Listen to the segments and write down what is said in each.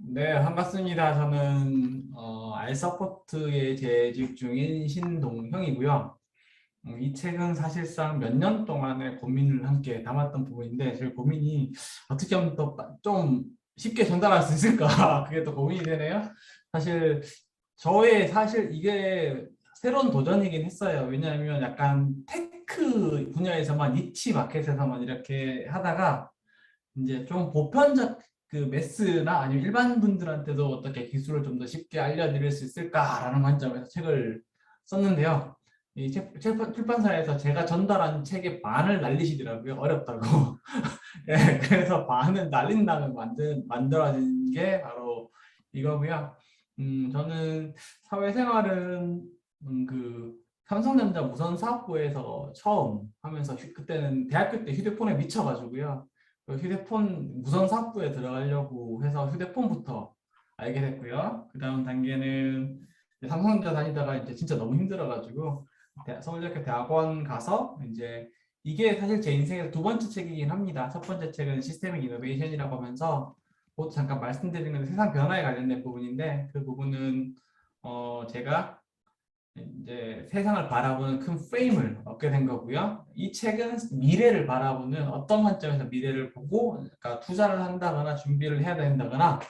네, 반갑습니다. 저는 알서포트에 재직 중인 신동형이고요. 이 책은 사실상 몇 년 동안의 고민을 함께 담았던 부분인데 제 고민이 어떻게 하면 또 좀 쉽게 전달할 수 있을까? 그게 또 고민이 되네요. 사실 사실 이게 새로운 도전이긴 했어요. 왜냐하면 약간 테크 분야에서만 니치 마켓에서만 이렇게 하다가 이제 좀 보편적 그 매스나 아니면 일반 분들한테도 어떻게 기술을 좀 더 쉽게 알려드릴 수 있을까라는 관점에서 책을 썼는데요. 출판사에서 제가 전달한 책의 반을 날리시더라고요. 어렵다고. 예, 그래서 반을 날린 다음에 만들어진 게 바로 이거고요. 저는 사회생활은 그 삼성전자 무선사업부에서 처음 하면서 그때는 대학교 때 휴대폰에 미쳐가지고요. 그 휴대폰 무선 사업부에 들어가려고 해서 휴대폰부터 알게 됐고요. 그 다음 단계는 삼성전자 다니다가 이제 진짜 너무 힘들어가지고 서울대학교 대학원 가서 이제 이게 사실 제 인생의 두 번째 책이긴 합니다. 첫 번째 책은 시스테믹 이노베이션이라고 하면서 곧 잠깐 말씀드린 건 세상 변화에 관련된 부분인데 그 부분은 제가 이제 세상을 바라보는 큰 프레임을 얻게 된 거고요. 이 책은 미래를 바라보는 어떤 관점에서 미래를 보고 그러니까 투자를 한다거나 준비를 해야 된다거나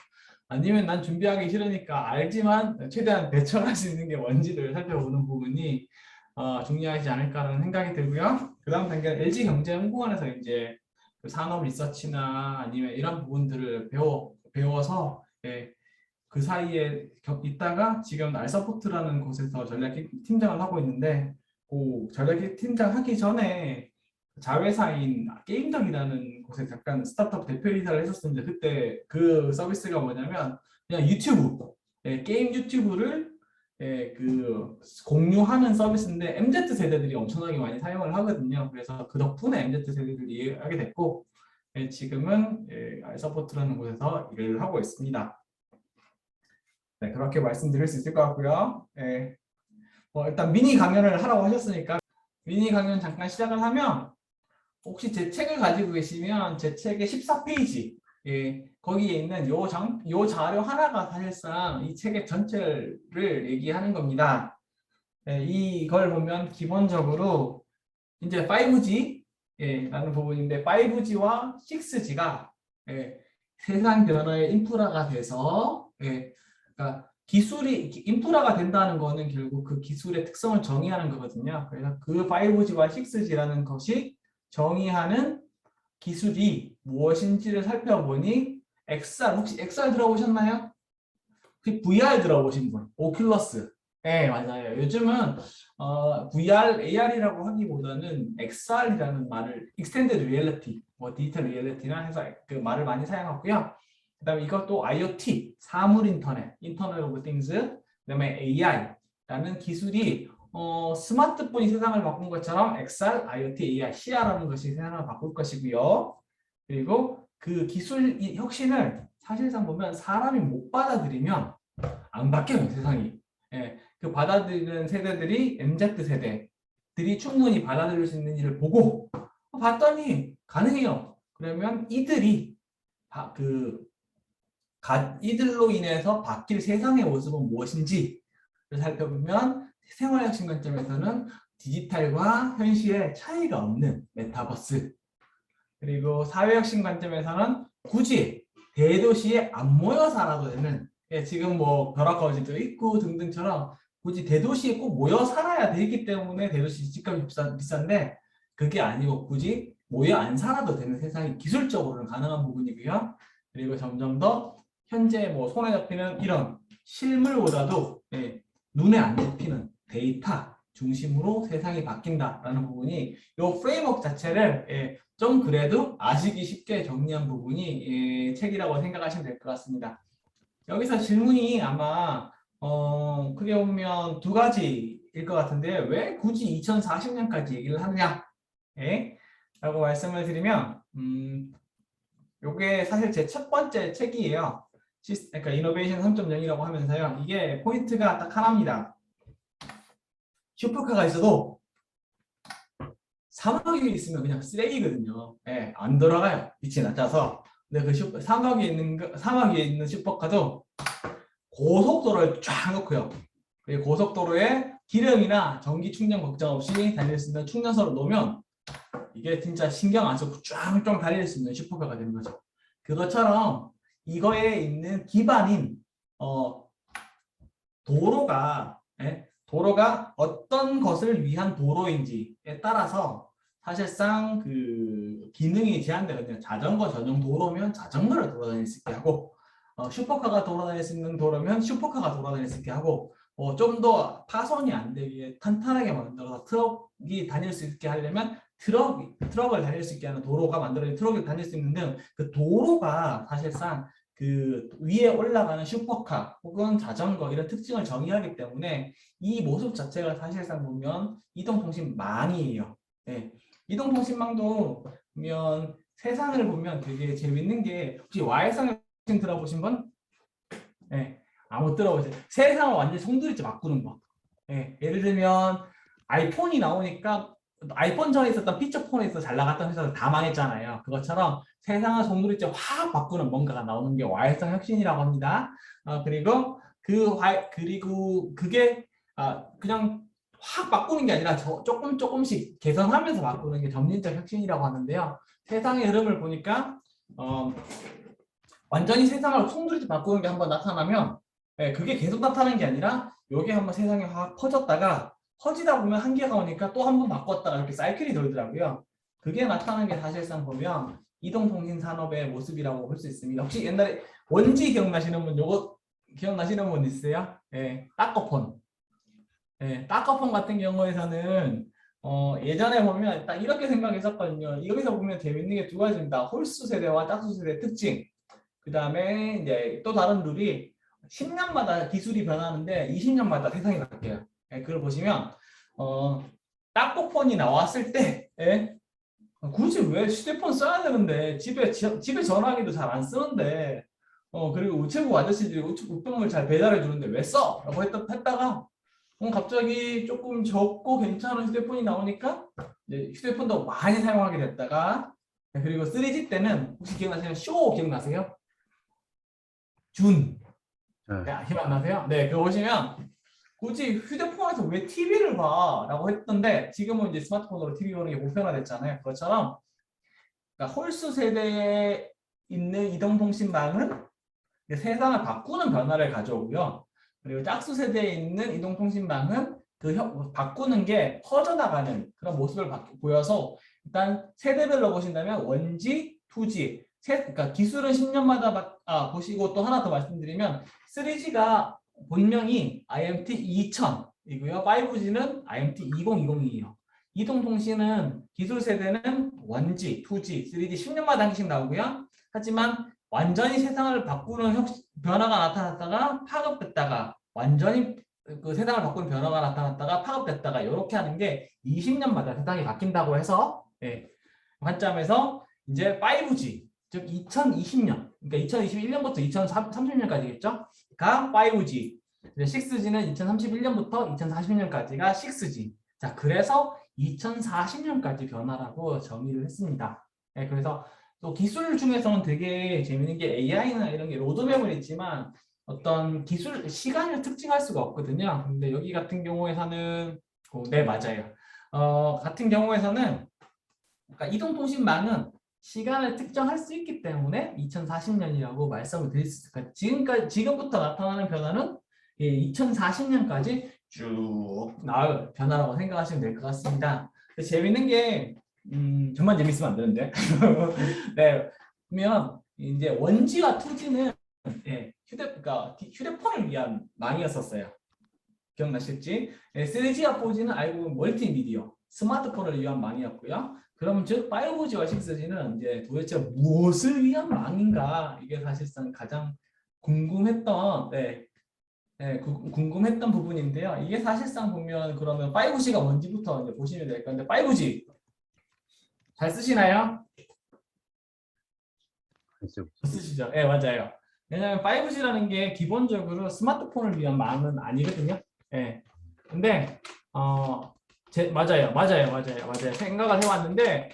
아니면 난 준비하기 싫으니까 알지만 최대한 대처할 수 있는 게 뭔지를 살펴보는 부분이 중요하지 않을까라는 생각이 들고요. 그 다음 단계는 LG경제연구원에서 이제 그 산업 리서치나 아니면 이런 부분들을 배워서 그 사이에 있다가 지금 알서포트라는 곳에서 전략 팀장을 하고 있는데 그 전략 팀장 하기 전에 자회사인 게임덕이라는 곳에 잠깐 스타트업 대표이사를 했었습니다. 그때 그 서비스가 뭐냐면 그냥 유튜브, 게임 유튜브를 그 공유하는 서비스인데 MZ 세대들이 엄청나게 많이 사용을 하거든요. 그래서 그 덕분에 MZ 세대들이 이해하게 됐고 지금은 알서포트라는 곳에서 일을 하고 있습니다. 네, 그렇게 말씀드릴 수 있을 것 같고요. 네. 일단 미니 강연을 하라고 하셨으니까 미니 강연 잠깐 시작을 하면 혹시 제 책을 가지고 계시면 제 책의 14페이지 거기에 있는 요 자료 하나가 사실상 이 책의 전체를 얘기하는 겁니다. 이걸 보면 기본적으로 이제 5G 라는 부분인데 5G와 6G가 세상 변화의 인프라가 돼서 그러니까 기술이 인프라가 된다는 거는 결국 그 기술의 특성을 정의하는 거거든요. 그래서 그 5G와 6G라는 것이 정의하는 기술이 무엇인지를 살펴보니 XR 혹시 XR 들어보셨나요? 혹시 VR 들어보신 분? 오큘러스. 네, 맞아요. 요즘은 VR, AR이라고 하기보다는 XR이라는 말을 Extended Reality, 뭐 디지털 리얼리티나 해서 그 말을 많이 사용하고요. 그다음에 이것도 IoT, 사물 인터넷, 인터넷 오브 띵스, 그다음에 AI라는 기술이 스마트폰이 세상을 바꾼 것처럼 XR, IoT, AI, CR라는 것이 세상을 바꿀 것이고요. 그리고 그 기술 혁신을 사실상 보면 사람이 못 받아들이면 안 바뀌어요, 세상이. 그 받아들이는 세대들이 MZ 세대들이 충분히 받아들일 수 있는 일을 보고 봤더니 가능해요. 그러면 이들로 인해서 바뀔 세상의 모습은 무엇인지를 살펴보면 생활혁신 관점에서는 디지털과 현실의 차이가 없는 메타버스, 그리고 사회혁신 관점에서는 굳이 대도시에 안 모여 살아도 되는 지금 뭐 벼락거지도 있고 등등처럼 굳이 대도시에 꼭 모여 살아야 되기 때문에 대도시 집값이 비싼데 그게 아니고 굳이 모여 안 살아도 되는 세상이 기술적으로는 가능한 부분이고요. 그리고 점점 더 현재 뭐 손에 잡히는 이런 실물보다도 눈에 안 잡히는 데이터 중심으로 세상이 바뀐다라는 부분이 이 프레임워크 자체를 좀 그래도 아시기 쉽게 정리한 부분이 책이라고 생각하시면 될 것 같습니다. 여기서 질문이 아마 크게 보면 두 가지일 것 같은데 왜 굳이 2040년까지 얘기를 하느냐? 라고 말씀을 드리면 요게 사실 제 첫 번째 책이에요. 그러니까 이노베이션 3.0이라고 하면서요. 이게 포인트가 딱 하나입니다. 슈퍼카가 있어도 사막에 있으면 그냥 쓰레기거든요. 안 돌아가요. 빛이 낮아서. 근데 그 사막에 있는 슈퍼카도 고속도로를 쫙 놓고요. 그리고 고속도로에 기름이나 전기 충전 걱정 없이 달릴 수 있는 충전소를 놓으면 이게 진짜 신경 안 쓰고 쫙쫙 달릴 수 있는 슈퍼카가 되는 거죠. 그것처럼 이거에 있는 기반인 도로가 도로가 어떤 것을 위한 도로인지에 따라서 사실상 그 기능이 제한되거든요. 자전거 전용 도로면 자전거를 돌아다닐 수 있게 하고 슈퍼카가 돌아다닐 수 있는 도로면 슈퍼카가 돌아다닐 수 있게 하고 좀 더 파손이 안 되게 탄탄하게 만들어서 트럭이 다닐 수 있게 하려면 트럭을 다닐 수 있게 하는 도로가 만들어진 트럭이 다닐 수 있는 등 그 도로가 사실상 그 위에 올라가는 슈퍼카 혹은 자전거 이런 특징을 정의하기 때문에 이 모습 자체가 사실상 보면 이동통신망이에요. 네. 이동통신망도 보면 세상을 보면 되게 재밌는 게 혹시 Y상 들어보신 분? 네. 아무 들어보세요. 세상을 완전히 송두리째 바꾸는 거. 네. 예를 들면 아이폰이 나오니까 아이폰 전에 있었던 피처폰에서 잘 나갔던 회사들 다 망했잖아요. 그것처럼 세상을 송두리째 확 바꾸는 뭔가가 나오는 게 Y성 혁신이라고 합니다. 그리고 그리고 그게 그냥 확 바꾸는 게 아니라 조금씩 개선하면서 바꾸는 게 점진적 혁신이라고 하는데요. 세상의 흐름을 보니까 완전히 세상을 송두리째 바꾸는 게 한번 나타나면 그게 계속 나타나는 게 아니라 여기 한번 세상에 확 퍼졌다가 퍼지다 보면 한계가 오니까 또 한 번 바꿨다가 이렇게 사이클이 돌더라고요. 그게 나타나는 게 사실상 보면 이동통신 산업의 모습이라고 볼 수 있습니다. 혹시 옛날에 원지 기억나시는 분, 요거 기억나시는 분 있어요? 예, 따꺼폰. 예, 따꺼폰 같은 경우에서는 예전에 보면 딱 이렇게 생각했었거든요. 여기서 보면 재밌는 게 두 가지입니다. 홀수 세대와 짝수 세대 특징. 그 다음에 이제 또 다른 룰이 10년마다 기술이 변하는데 20년마다 세상이 바뀌어요. 그걸 보시면 따꺼폰이 나왔을 때 굳이 왜 휴대폰 써야 되는데 집에 전화기도 잘 안 쓰는데 그리고 우체국 아저씨들이 우편물 잘 배달해 주는데 왜 써? 라고 했다가 갑자기 조금 적고 괜찮은 휴대폰이 나오니까 이제 휴대폰도 많이 사용하게 됐다가 그리고 3G 때는 혹시 기억나시는 쇼 기억나세요? 준. 기억 안 나세요? 네, 그거 보시면 굳이 휴대폰에서 왜 TV를 봐? 라고 했던데 지금은 이제 스마트폰으로 TV 보는 게 보편화됐잖아요. 그것처럼 그러니까 홀수 세대에 있는 이동통신망은 세상을 바꾸는 변화를 가져오고요. 그리고 짝수 세대에 있는 이동통신망은 바꾸는 게 퍼져나가는 그런 모습을 보여서 일단 세대별로 보신다면 1G, 2G 그러니까 기술은 10년마다 보시고 또 하나 더 말씀드리면 3G가 본명이 IMT 2000이고요. 5G는 IMT 2020이에요. 이동통신은 기술 세대는 1G, 2G, 3G 10년마다 한 개씩 나오고요. 하지만 완전히 세상을 바꾸는 변화가 나타났다가 파급됐다가 완전히 그 세상을 바꾸는 변화가 나타났다가 파급됐다가 이렇게 하는 게 20년마다 세상이 바뀐다고 해서 관점에서 이제 5G 즉 2020년 그러니까 2021년부터 2030년까지겠죠? 가 5G 6G는 2031년부터 2040년까지가 6G 자 그래서 2040년까지 변화라고 정의를 했습니다. 그래서 또 기술 중에서는 되게 재밌는 게 AI나 이런 게 로드맵은 있지만 어떤 기술 시간을 특징할 수가 없거든요. 근데 여기 같은 경우에서는 네 맞아요. 같은 경우에서는 그러니까 이동통신망은 시간을 특정할 수 있기 때문에 2040년이라고 말씀을 드릴 수 있을까요? 지금부터 나타나는 변화는 2040년까지 쭉 나올 변화라고 생각하시면 될 것 같습니다. 재밌는 게 정말 재밌으면 안 되는데. 네, 그러면 이제 원지와 투지는 그러니까 휴대폰을 위한 망이었었어요. 기억나실지? 3G와 4G는 알고 보면 멀티미디어, 스마트폰을 위한 망이었고요. 그럼 즉 5G와 6G는 이제 도대체 무엇을 위한 망인가? 이게 사실상 가장 궁금했던 궁금했던 부분인데요. 이게 사실상 보면 그러면 5G가 뭔지부터 이제 보시면 될 건데 5G 잘 쓰시나요? 쓰시죠? 네, 맞아요. 왜냐하면 5G라는 게 기본적으로 스마트폰을 위한 망은 아니거든요. 네. 근데 맞아요. 생각을 해왔는데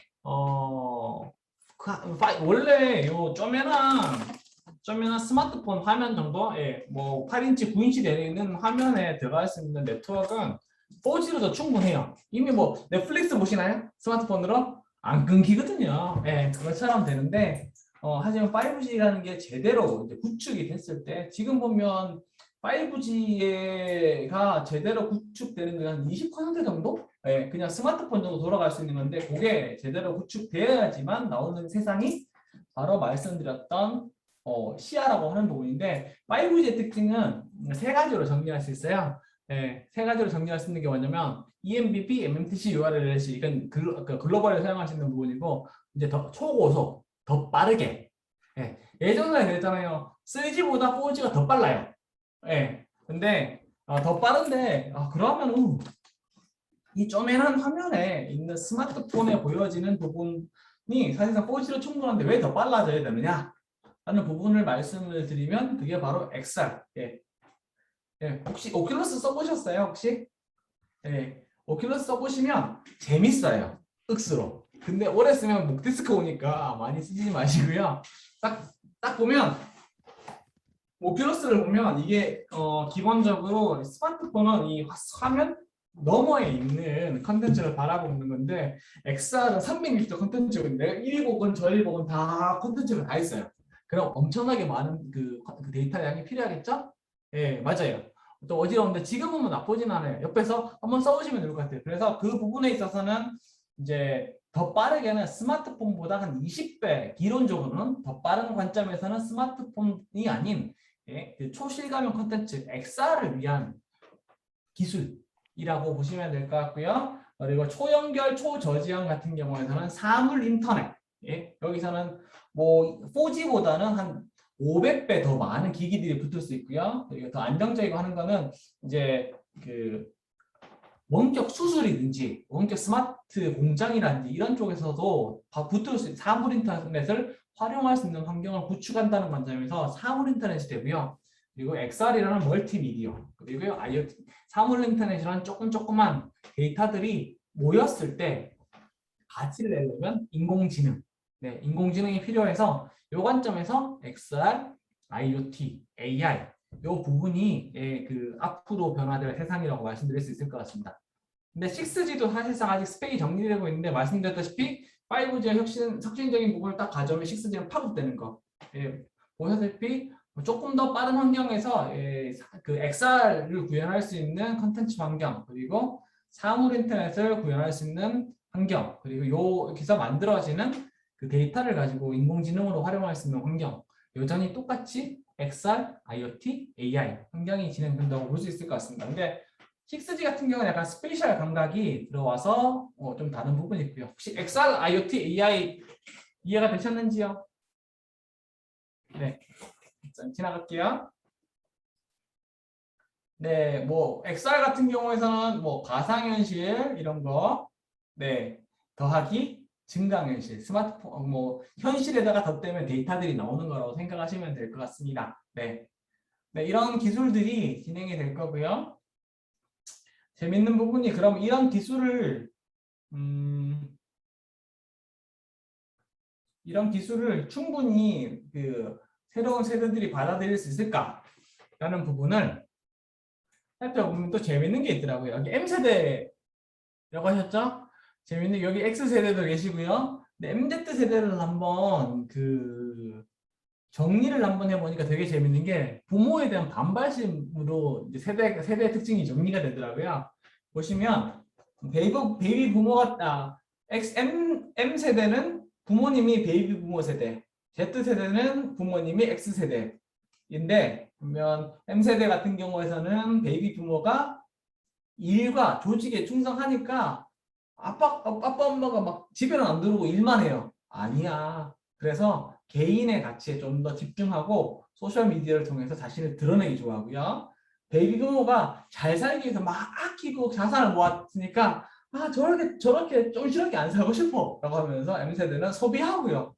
원래 요 쪼매난 스마트폰 화면 정도, 예, 뭐 8인치, 9인치 되는 화면에 들어갈 수 있는 네트워크는 4G로도 충분해요. 이미 뭐 넷플릭스 보시나요? 스마트폰으로 안 끊기거든요. 예, 그것처럼 되는데 하지만 5G라는 게 제대로 이제 구축이 됐을 때 지금 보면 5G가 제대로 구축되는 게 한 20% 정도? 예, 그냥 스마트폰 정도 돌아갈 수 있는 건데 그게 제대로 구축되어야지만 나오는 세상이 바로 말씀드렸던 시야라고 하는 부분인데 5G의 특징은 세 가지로 정리할 수 있어요. 네, 세 가지로 정리할 수 있는 게 뭐냐면 eMBP, MMTC, URLLC 이건 글로벌에 사용할 수 있는 부분이고 이제 더 초고속, 더 빠르게. 예, 예전에 그랬잖아요. 3G보다 4G가 더 빨라요. 예, 근데 더 빠른데 그러면 이 쪼매난 화면에 있는 스마트폰에 보여지는 부분이 사실상 4G로 충분한데 왜 더 빨라져야 되느냐? 하는 부분을 말씀을 드리면 그게 바로 XR. 예. 예. 혹시 오큘러스 써보셨어요? 혹시? 예. 오큘러스 써보시면 재밌어요. 억수로. 근데 오래 쓰면 목 디스크 오니까 많이 쓰지 마시고요. 딱 보면 오큘러스를 보면 이게 기본적으로 스마트폰은 이 화면 너머에 있는 컨텐츠를 바라보는 건데 XR은 360도 컨텐츠고 내가 이리 보건 저리 보건 다 컨텐츠가 다 있어요. 그럼 엄청나게 많은 그 데이터 양이 필요하겠죠? 예, 맞아요. 또 어지러운데 지금은 뭐 나쁘진 않아요. 옆에서 한번 써보시면 될 것 같아요. 그래서 그 부분에 있어서는 이제 더 빠르게는 스마트폰보다 한 20배, 기론적으로는 더 빠른 관점에서는 스마트폰이 아닌 그 초실감형 콘텐츠 XR을 위한 기술이라고 보시면 될 것 같고요. 그리고 초연결, 초저지형 같은 경우에는 사물 인터넷. 여기서는 뭐 4G보다는 한 500배 더 많은 기기들이 붙을 수 있고요. 그리고 더 안정적이고 하는 거는 이제 그 원격 수술이든지 원격 스마트 공장이라든지 이런 쪽에서도 붙을 수 있는 사물 인터넷을 활용할 수 있는 환경을 구축한다는 관점에서 사물 인터넷이 되고요. 그리고 XR이라는 멀티미디어 그리고 IoT 사물 인터넷이라는 조그만 데이터들이 모였을 때 가치를 내려면 인공지능, 인공지능이 필요해서 이 관점에서 XR, IoT, AI 이 부분이 그 앞으로 변화될 세상이라고 말씀드릴 수 있을 것 같습니다. 근데 6G도 사실상 아직 스펙이 정리되고 있는데 말씀드렸다시피 5G의 혁신적인 부분을 딱 가져오면 6G는 파급되는 거. 보셨다시피 조금 더 빠른 환경에서 그 XR을 구현할 수 있는 컨텐츠 환경 그리고 사물 인터넷을 구현할 수 있는 환경 그리고 여기서 만들어지는 그 데이터를 가지고 인공지능으로 활용할 수 있는 환경 여전히 똑같이 XR, IoT, AI 환경이 진행된다고 볼 수 있을 것 같습니다. 근데 6G 같은 경우는 약간 스페셜 감각이 들어와서 좀 다른 부분이 있고요. 혹시 XR, IoT, AI 이해가 되셨는지요? 네, 지나갈게요. 네, 뭐 XR 같은 경우에서는 뭐 가상현실 이런 거, 더하기 증강현실, 스마트폰 뭐 현실에다가 덧대면 데이터들이 나오는 거라고 생각하시면 될 것 같습니다. 네, 이런 기술들이 진행이 될 거고요. 재밌는 부분이 그럼 이런 기술을 충분히 그 새로운 세대들이 받아들일 수 있을까라는 부분을 살펴보면 또 재밌는 게 있더라고요. 여기 M세대라고 하셨죠? 재밌는 여기 X세대도 계시고요. 근데 MZ세대를 한번 그 정리를 한번 해보니까 되게 재밌는 게 부모에 대한 반발심으로 이제 세대의 특징이 정리가 되더라고요. 보시면 베이비 부모가 M 세대는 부모님이 베이비 부모 세대, Z세대는 부모님이 X세대인데 보면 M세대 같은 경우에서는 베이비 부모가 일과 조직에 충성하니까 아빠 엄마가 막 집에는 안 들어오고 일만 해요. 아니야. 그래서 개인의 가치에 좀 더 집중하고 소셜미디어를 통해서 자신을 드러내기 좋아하고요. 베이비 부모가 잘 살기 위해서 막 아끼고 자산을 모았으니까 저렇게 좀 안 살고 싶어 라고 하면서 M세대는 소비하고요.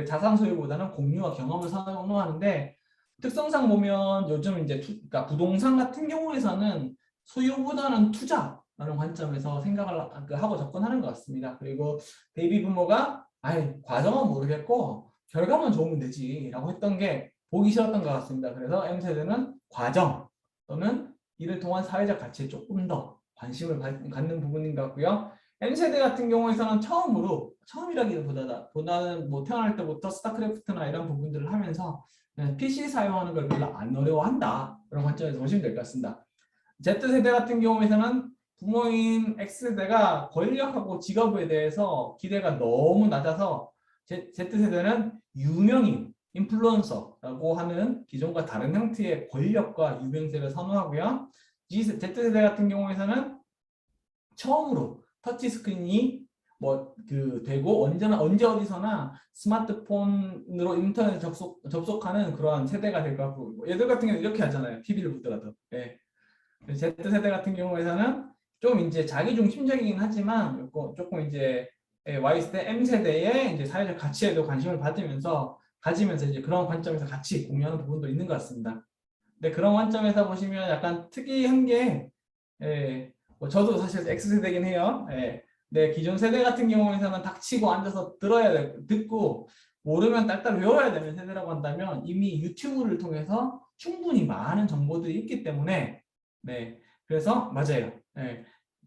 자산 소유보다는 공유와 경험을 선호하는데 특성상 보면 요즘 이제 그러니까 부동산 같은 경우에서는 소유보다는 투자라는 관점에서 생각을 하고 접근하는 것 같습니다. 그리고 베이비 부모가 아이, 과정은 모르겠고 결과만 좋으면 되지라고 했던 게 보기 싫었던 것 같습니다. 그래서 M세대는 과정 또는 이를 통한 사회적 가치에 조금 더 관심을 갖는 부분인 것 같고요. M세대 같은 경우에서는 처음이라기보다는 뭐 태어날 때부터 스타크래프트나 이런 부분들을 하면서 PC 사용하는 걸 별로 안 어려워한다. 그런 관점에서 보시면 될 것 같습니다. Z세대 같은 경우에서는 부모인 X세대가 권력하고 직업에 대해서 기대가 너무 낮아서 Z세대는 유명인, 인플루언서라고 하는 기존과 다른 형태의 권력과 유명세를 선호하고요. Z세대 같은 경우에서는 처음으로 터치스크린이 뭐 그 되고 언제나 언제 어디서나 스마트폰으로 인터넷 접속하는 그런 세대가 될 것 같고 뭐 얘들 같은 경우는 이렇게 하잖아요. TV를 보더라도. 예. Z세대 같은 경우에서는 좀 이제 자기 중심적이긴 하지만 조금 이제 Y세대, M세대의 이제 사회적 가치에도 관심을 가지면서 이제 그런 관점에서 같이 공유하는 부분도 있는 것 같습니다. 근데 그런 관점에서 보시면 약간 특이한 게 뭐 저도 사실 X세대긴 해요. 네, 기존 세대 같은 경우에서는 닥치고 앉아서 들어야 되고 듣고 모르면 딸딸 외워야 되는 세대라고 한다면 이미 유튜브를 통해서 충분히 많은 정보들이 있기 때문에 네, 그래서 맞아요.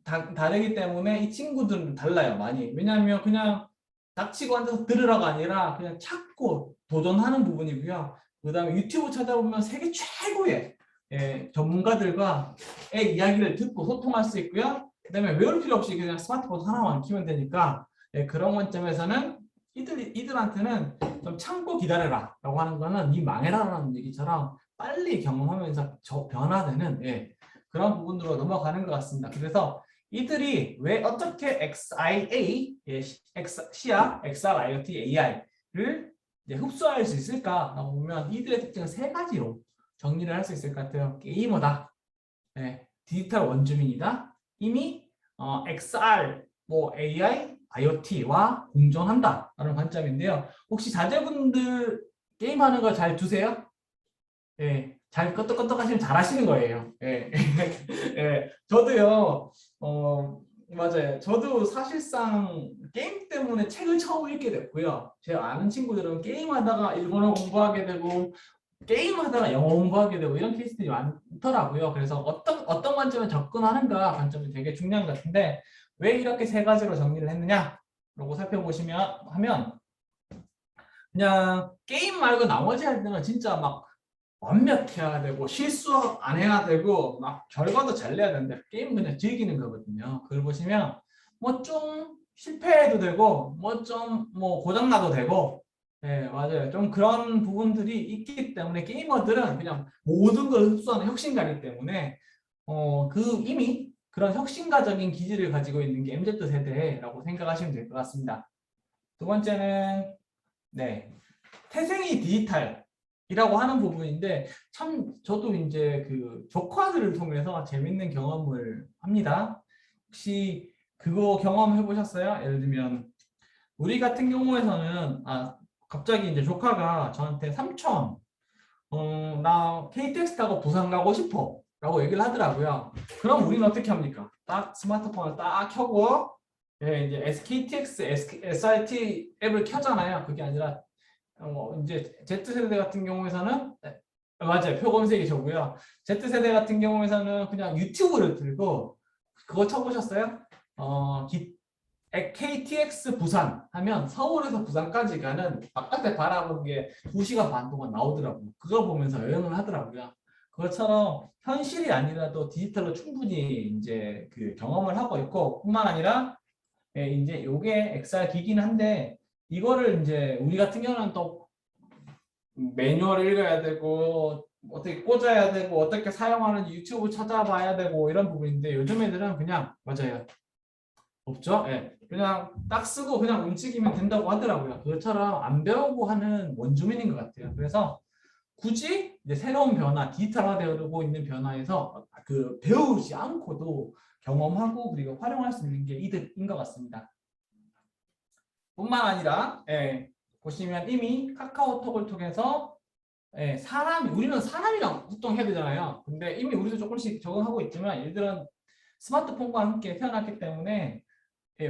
다르기 때문에 이 친구들은 달라요, 많이. 왜냐하면 그냥 닥치고 앉아서 들으라가 아니라 그냥 찾고 도전하는 부분이고요. 그다음에 유튜브 찾아보면 세계 최고의 전문가들과의 이야기를 듣고 소통할 수 있고요. 그다음에 외울 필요 없이 그냥 스마트폰 하나만 키면 되니까 그런 관점에서는 이들한테는 좀 참고 기다려라라고 하는 거는 네 망해라라는 얘기처럼 빨리 경험하면서 변화되는 그런 부분으로 넘어가는 것 같습니다. 그래서 이들이 왜 어떻게 XIA, X야, XR, IoT, AI를 흡수할 수 있을까라고 보면 이들의 특징은 세 가지로 정리를 할 수 있을 것 같아요. 게이머다, 디지털 원주민이다, 이미 XR, 뭐 AI, IoT와 공존한다라는 관점인데요. 혹시 자제분들 게임하는 거 잘 두세요? 잘 끄떡끄떡 하시면 잘 하시는 거예요. 저도요, 맞아요. 저도 사실상 게임 때문에 책을 처음 읽게 됐고요. 제가 아는 친구들은 게임하다가 일본어 공부하게 되고, 게임하다가 영어 공부하게 되고, 이런 케이스들이 많더라고요. 그래서 어떤 관점에 접근하는가 관점이 되게 중요한 것 같은데, 왜 이렇게 세 가지로 정리를 했느냐? 라고 하면, 그냥 게임 말고 나머지 할 때는 진짜 막 완벽해야 되고 실수 안 해야 되고 막 결과도 잘 내야 되는데 게임 그냥 즐기는 거거든요. 그걸 보시면 뭐 좀 실패해도 되고 뭐 좀 뭐 고장나도 되고 맞아요. 좀 그런 부분들이 있기 때문에 게이머들은 그냥 모든 걸 흡수하는 혁신가이기 때문에 이미 그런 혁신가적인 기질을 가지고 있는 게 MZ 세대라고 생각하시면 될 것 같습니다. 두 번째는 태생이 디지털이라고 하는 부분인데 참 저도 이제 그 조카들을 통해서 재밌는 경험을 합니다. 혹시 그거 경험해 보셨어요? 예를 들면 우리 같은 경우에서는 갑자기 이제 조카가 저한테 삼촌 나 KTX 타고 부산 가고 싶어 라고 얘기를 하더라고요. 그럼 우리는 어떻게 합니까? 딱 스마트폰을 딱 켜고 이제 SKTX, SRT 앱을 켜잖아요. 그게 아니라 이제 Z세대 같은 경우에서는 맞아요. 표 검색이 저고요. Z세대 같은 경우에서는 그냥 유튜브를 들고 그거 쳐보셨어요? KTX 부산 하면 서울에서 부산까지 가는 바깥에 바라보는 게 2시간 반 동안 나오더라고요. 그거 보면서 여행을 하더라고요. 그것처럼 현실이 아니라도 디지털로 충분히 이제 그 경험을 하고 있고 뿐만 아니라 이제 요게 XR 기기는 한데 이거를 이제 우리 같은 경우는 또 매뉴얼을 읽어야 되고 어떻게 꽂아야 되고 어떻게 사용하는지 유튜브 찾아봐야 되고 이런 부분인데 요즘 애들은 그냥 맞아요. 없죠? 그냥 딱 쓰고 그냥 움직이면 된다고 하더라고요. 그것처럼 안 배우고 하는 원주민인 것 같아요. 그래서 굳이 이제 새로운 변화, 디지털화되고 있는 변화에서 그 배우지 않고도 경험하고 그리고 활용할 수 있는 게 이득인 것 같습니다. 뿐만 아니라 보시면 이미 카카오톡을 통해서 우리는 사람이랑 소통해야 되잖아요. 근데 이미 우리도 조금씩 적응하고 있지만 얘들은 스마트폰과 함께 태어났기 때문에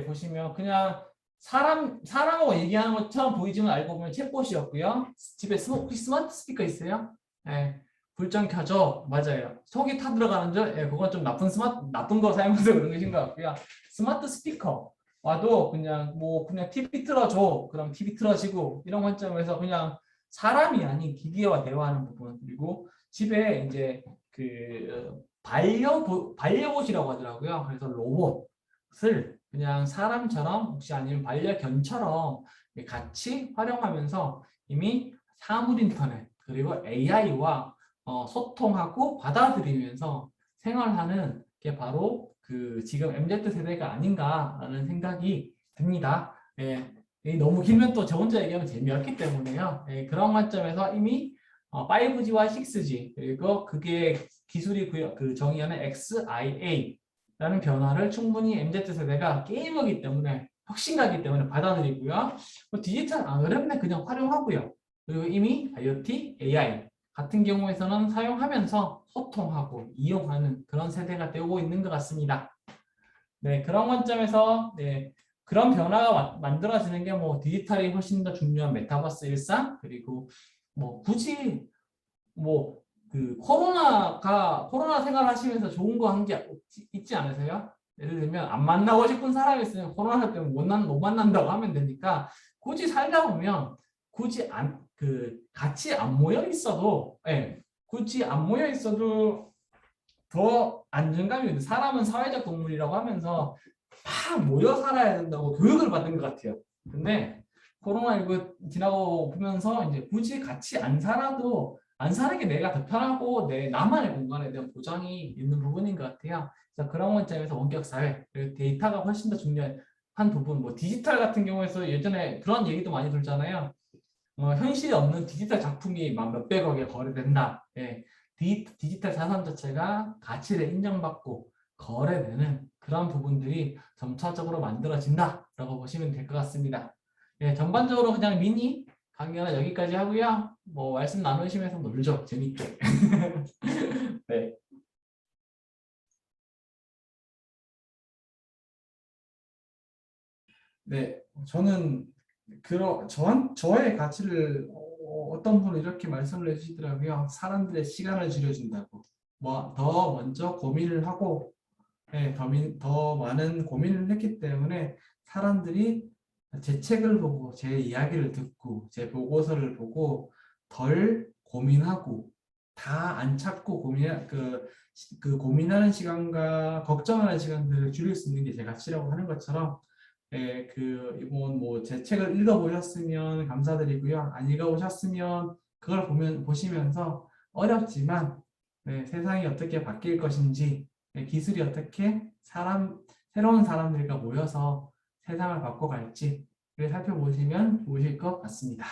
보시면 그냥 사람하고 얘기하는 것처럼 보이지만 알고 보면 챗봇이었고요. 집에 혹시 스마트 스피커 있어요? 예. 불 좀 켜줘. 맞아요. 속이 타 들어가는 줄? 예, 그건 좀 나쁜 거 사용해서 그런 것인 것 같고요. 스마트 스피커 와도 그냥 그냥 TV 틀어줘. 그럼 TV 틀어지고 이런 관점에서 그냥 사람이 아닌 기계와 대화하는 부분. 그리고 집에 이제 그 반려봇이라고 하더라고요. 그래서 로봇을 그냥 사람처럼 혹시 아니면 반려견처럼 같이 활용하면서 이미 사물 인터넷 그리고 AI와 소통하고 받아들이면서 생활하는 게 바로 그 지금 MZ 세대가 아닌가라는 생각이 듭니다. 예, 너무 길면 또 저 혼자 얘기하면 재미없기 때문에요. 예, 그런 관점에서 이미 5G와 6G 그리고 그게 기술이 그 정의하는 XIA라는 변화를 충분히 MZ 세대가 게이머기 때문에 혁신가기 때문에 받아들이고요. 디지털 안 어렵네 그냥 활용하고요. 그리고 이미 IoT, AI 같은 경우에서는 사용하면서 소통하고 이용하는 그런 세대가 되고 있는 것 같습니다. 네, 그런 관점에서 그런 변화가 만들어지는 게 디지털이 훨씬 더 중요한 메타버스 일상 그리고 굳이 그 코로나 생활 하시면서 좋은 거 한 게 있지 않으세요? 예를 들면 안 만나고 싶은 사람이 있으면 코로나 때문에 못 만난다고 하면 되니까 굳이 살다 보면 굳이 같이 안 모여 있어도 굳이 안 모여 있어도 더 안정감이 있는 사람은 사회적 동물이라고 하면서 막 모여 살아야 된다고 교육을 받은 것 같아요. 근데 코로나19 지나고 보면서 이제 굳이 같이 안 살아도 안 사는 게 내가 더 편하고 내 나만의 공간에 대한 보장이 있는 부분인 것 같아요. 그래서 그런 관점에서 원격 사회 그리고 데이터가 훨씬 더 중요한 부분. 디지털 같은 경우에서 예전에 그런 얘기도 많이 들잖아요. 현실이 없는 디지털 작품이 막 몇백억에 거래된다. 예. 디지털 자산 자체가 가치를 인정받고 거래되는 그런 부분들이 점차적으로 만들어진다라고 보시면 될 것 같습니다. 예, 전반적으로 그냥 미니 강연은 여기까지 하고요. 말씀 나누시면서 놀죠. 재밌게. 네. 네, 저는 저의 가치를 어떤 분은 이렇게 말씀을 해주시더라고요. 사람들의 시간을 줄여준다고. 더 먼저 고민을 하고, 더 많은 고민을 했기 때문에 사람들이 제 책을 보고, 제 이야기를 듣고, 제 보고서를 보고 덜 고민하고, 다 안 찾고 그 고민하는 시간과 걱정하는 시간들을 줄일 수 있는 게 제 가치라고 하는 것처럼 이번 제 책을 읽어보셨으면 감사드리고요. 안 읽어보셨으면 그걸 보시면서 어렵지만 세상이 어떻게 바뀔 것인지 기술이 어떻게 새로운 사람들과 모여서 세상을 바꿔갈지 살펴보시면 좋으실 것 같습니다.